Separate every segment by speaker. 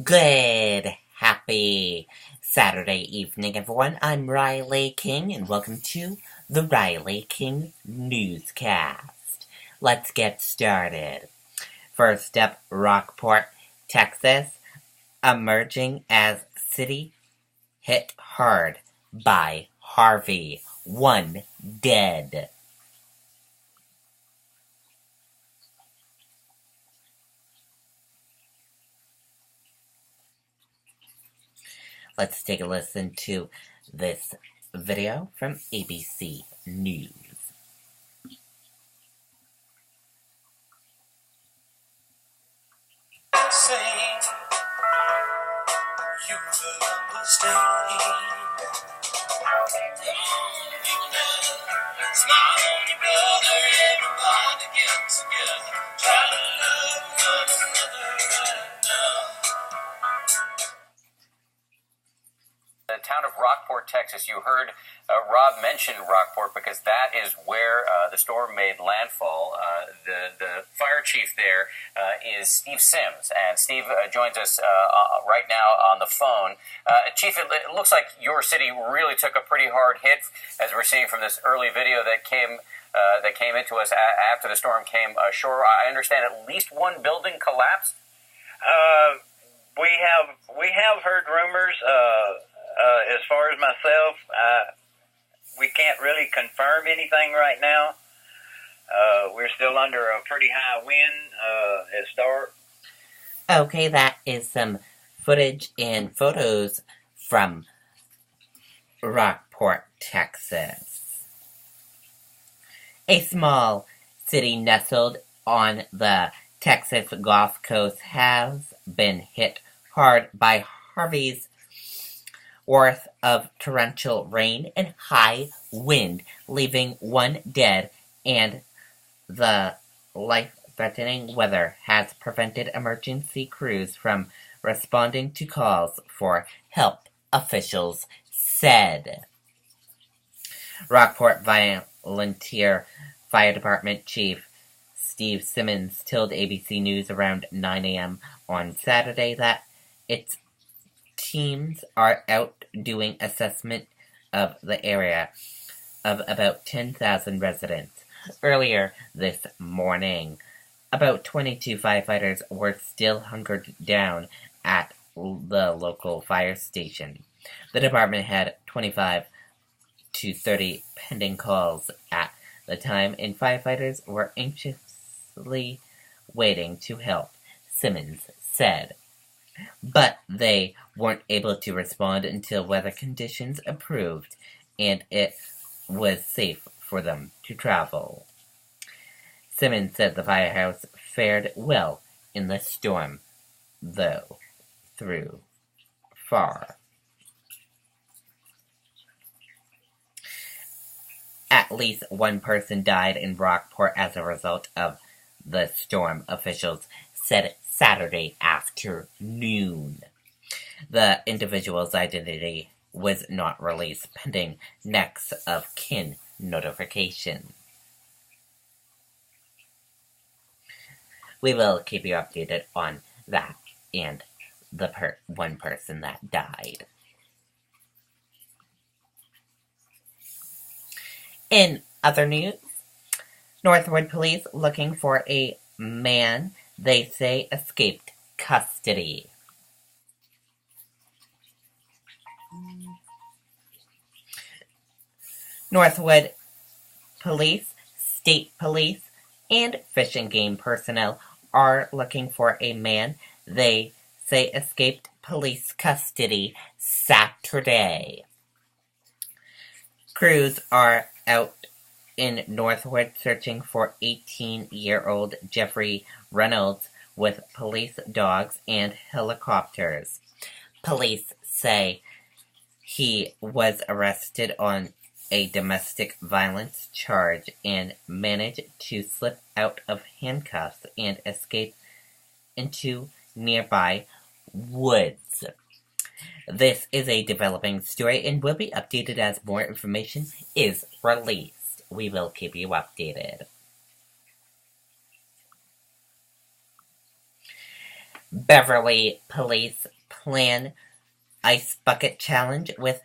Speaker 1: Good, happy Saturday evening, everyone. I'm Riley King, and welcome to the Riley King Newscast. Let's get started. First up, Rockport, Texas, emerging as city hit hard by Harvey. 1 dead. Let's take a listen to this video from ABC News.
Speaker 2: You will understand. Smile on your brother, everybody get together. Try to love one another right now. The town of Rockport, Texas. You heard Rob mention Rockport because that is where the storm made landfall. The fire chief there is Steve Sims, and Steve joins us right now on the phone. Chief, it looks like your city really took a pretty hard hit, as we're seeing from this early video that came into us after the storm came ashore. I understand at least one building collapsed.
Speaker 3: We have heard rumors. As far as myself, we can't really confirm anything right now. We're still under a pretty high wind at start.
Speaker 1: Okay, that is some footage and photos from Rockport, Texas. A small city nestled on the Texas Gulf Coast has been hit hard by Harvey's worth of torrential rain and high wind, leaving 1 dead, and the life-threatening weather has prevented emergency crews from responding to calls for help, officials said. Rockport Volunteer Fire Department Chief Steve Simmons told ABC News around 9 a.m. on Saturday that its teams are out doing assessment of the area of about 10,000 residents. Earlier this morning, about 22 firefighters were still hunkered down at the local fire station. The department had 25 to 30 pending calls at the time, and firefighters were anxiously waiting to help, Simmons said. But they weren't able to respond until weather conditions improved and it was safe for them to travel. Simmons said the firehouse fared well in the storm, though through far. At least one person died in Rockport as a result of the storm, officials said Saturday afternoon. The individual's identity was not released pending next of kin notification. We will keep you updated on that and the one person that died. In other news, Northwood police looking for a man they say escaped custody. Northwood police, state police, and Fish and Game personnel are looking for a man they say escaped police custody Saturday. Crews are out in Northwood searching for 18-year-old Jeffrey Reynolds with police dogs and helicopters. Police say he was arrested on a domestic violence charge and managed to slip out of handcuffs and escape into nearby woods. This is a developing story and will be updated as more information is released. We will keep you updated. Beverly police plan ice bucket challenge with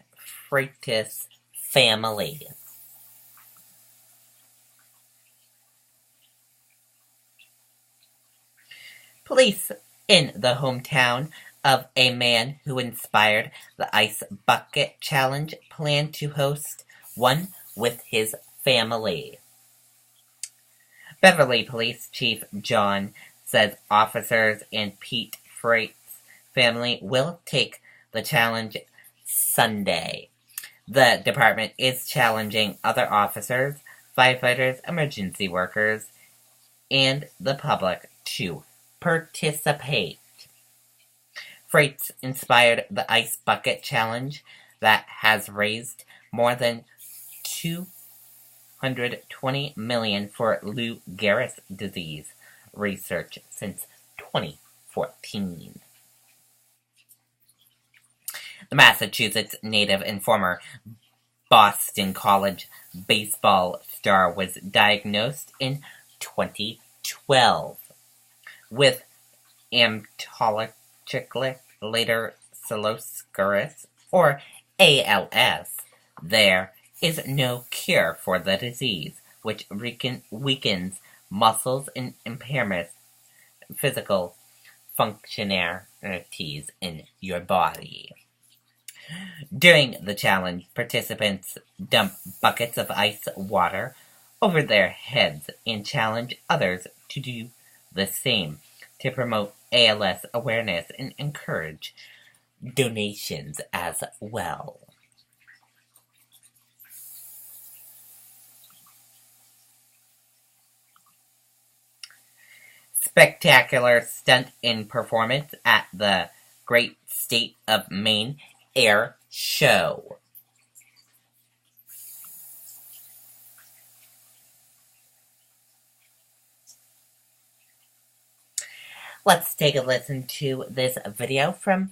Speaker 1: Freitas family. Police in the hometown of a man who inspired the ice bucket challenge plan to host one with his family. Beverly Police Chief John says officers and Pete Freight's family will take the challenge Sunday. The department is challenging other officers, firefighters, emergency workers, and the public to participate. Freight's inspired the Ice Bucket Challenge that has raised more than $220 million for Lou Gehrig's disease research since 2014. The Massachusetts native and former Boston College baseball star was diagnosed in 2012 with amyotrophic lateral sclerosis, or ALS. There is no cure for the disease, which weakens muscles and impairments physical functionalities in your body. During the challenge, participants dump buckets of ice water over their heads and challenge others to do the same to promote ALS awareness and encourage donations as well. Spectacular stunt in performance at the Great State of Maine Air Show. Let's take a listen to this video from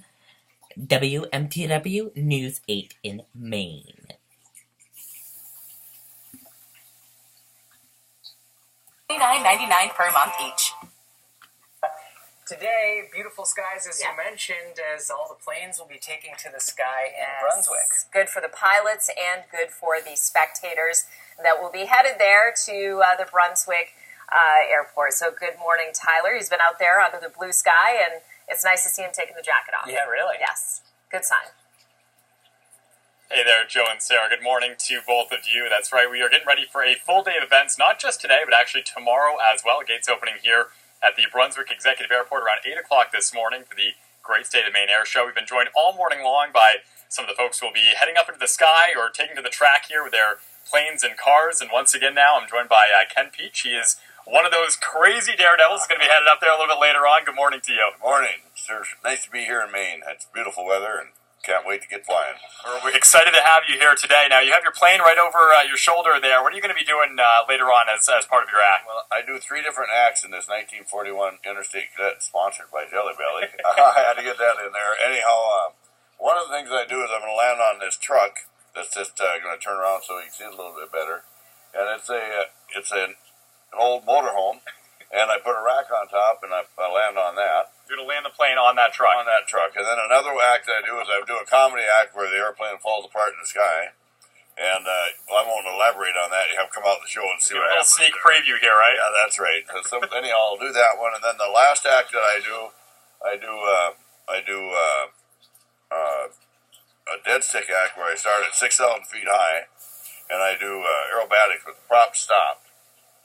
Speaker 1: WMTW News 8 in Maine.
Speaker 4: $29.99 per month each.
Speaker 2: Today, beautiful skies, as you mentioned, as all the planes will be taking to the sky in Brunswick.
Speaker 4: Good for the pilots and good for the spectators that will be headed there to the Brunswick airport. So good morning, Tyler. He's been out there under the blue sky, and it's nice to see him taking the jacket off.
Speaker 2: Yeah, really?
Speaker 4: Yes. Good sign.
Speaker 5: Hey there, Joe and Sarah. Good morning to both of you. That's right, we are getting ready for a full day of events, not just today, but actually tomorrow as well. Gates opening here at the Brunswick Executive Airport around 8 o'clock this morning for the Great State of Maine Air Show. We've been joined all morning long by some of the folks who will be heading up into the sky or taking to the track here with their planes and cars. And once again now, I'm joined by Ken Peach. He is one of those crazy daredevils. He's going to be headed up there a little bit later on. Good morning to you.
Speaker 6: Good morning. Sir, nice to be here in Maine. It's beautiful weather and can't wait to get flying.
Speaker 5: We're excited to have you here today. Now, you have your plane right over your shoulder there. What are you going to be doing later on as part of your act?
Speaker 6: Well, I do 3 different acts in this 1941 Interstate Cadet sponsored by Jelly Belly. I had to get that in there. Anyhow, one of the things I do is I'm going to land on this truck that's just going to turn around so you can see it a little bit better. And it's an old motorhome, and I put a rack on top, and I land on that.
Speaker 5: You're going to land the plane on that truck.
Speaker 6: On that truck. And then another act I do is I do a comedy act where the airplane falls apart in the sky. And I won't elaborate on that. You have to come out the show and see what happens.
Speaker 5: A little sneak preview here, right?
Speaker 6: Yeah, that's right. So anyhow, I'll do that one. And then the last act that I do a dead stick act where I start at 6,000 feet high. And I do aerobatics with the prop stopped.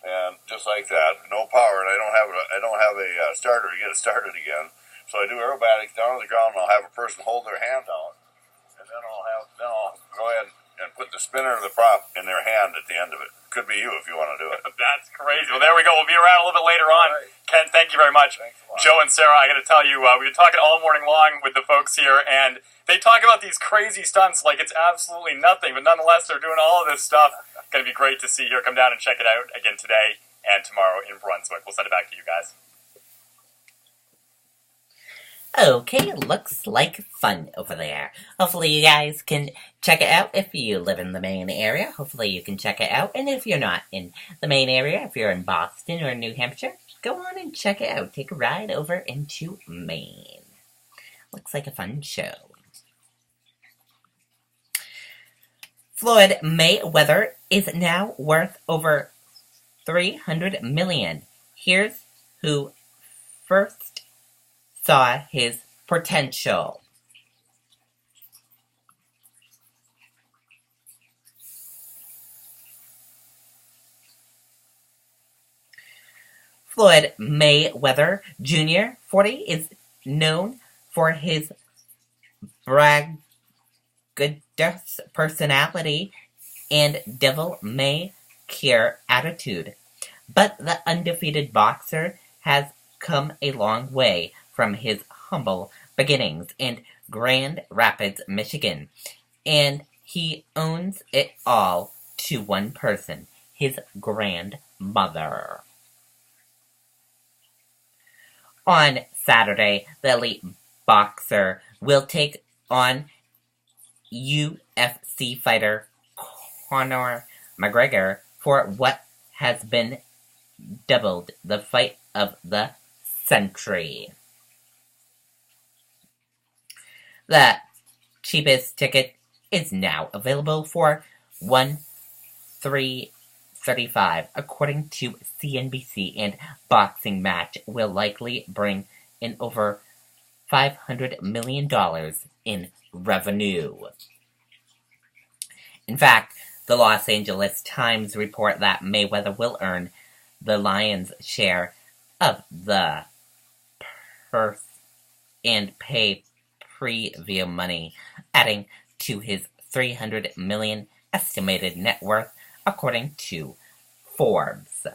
Speaker 6: And just like that, no power, and I don't have a starter to get it started again. So I do aerobatics down on the ground, and I'll have a person hold their hand out, and then I'll go ahead and put the spinner of the prop in their hand at the end of it. Could be you if you want to do it.
Speaker 5: That's crazy. Well, there we go. We'll be around a little bit later on. Right. Ken, thank you very much.
Speaker 6: Thanks a lot.
Speaker 5: Joe and Sarah, I got to tell you, we've been talking all morning long with the folks here, and they talk about these crazy stunts like it's absolutely nothing, but nonetheless, they're doing all of this stuff. Going to be great to see here. Come down and check it out again today and tomorrow in Brunswick. We'll send it back to you guys.
Speaker 1: Okay, looks like fun over there. Hopefully you guys can check it out if you live in the Maine area. Hopefully you can check it out. And if you're not in the Maine area, if you're in Boston or New Hampshire, go on and check it out. Take a ride over into Maine. Looks like a fun show. Floyd Mayweather is now worth over $300 million. Here's who first saw his potential. Floyd Mayweather Jr., 40, is known for his braggadocious personality and devil-may-care attitude. But the undefeated boxer has come a long way from his humble beginnings in Grand Rapids, Michigan, and he owns it all to one person, his grandmother. On Saturday, the elite boxer will take on UFC fighter Conor McGregor for what has been dubbed the fight of the century. The cheapest ticket is now available for $1,335, according to CNBC, and Boxing Match will likely bring in over $500 million in revenue. In fact, the Los Angeles Times report that Mayweather will earn the lion's share of the purse and pay preview money, adding to his $300 million estimated net worth, according to Forbes.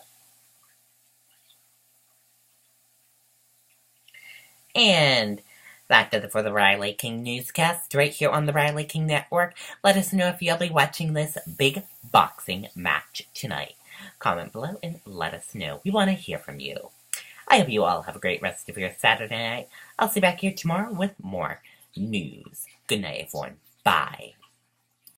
Speaker 1: And that does it for the Riley King Newscast, right here on the Riley King Network. Let us know if you'll be watching this big boxing match tonight. Comment below and let us know. We want to hear from you. I hope you all have a great rest of your Saturday night. I'll see you back here tomorrow with more news. Good night, everyone. Bye.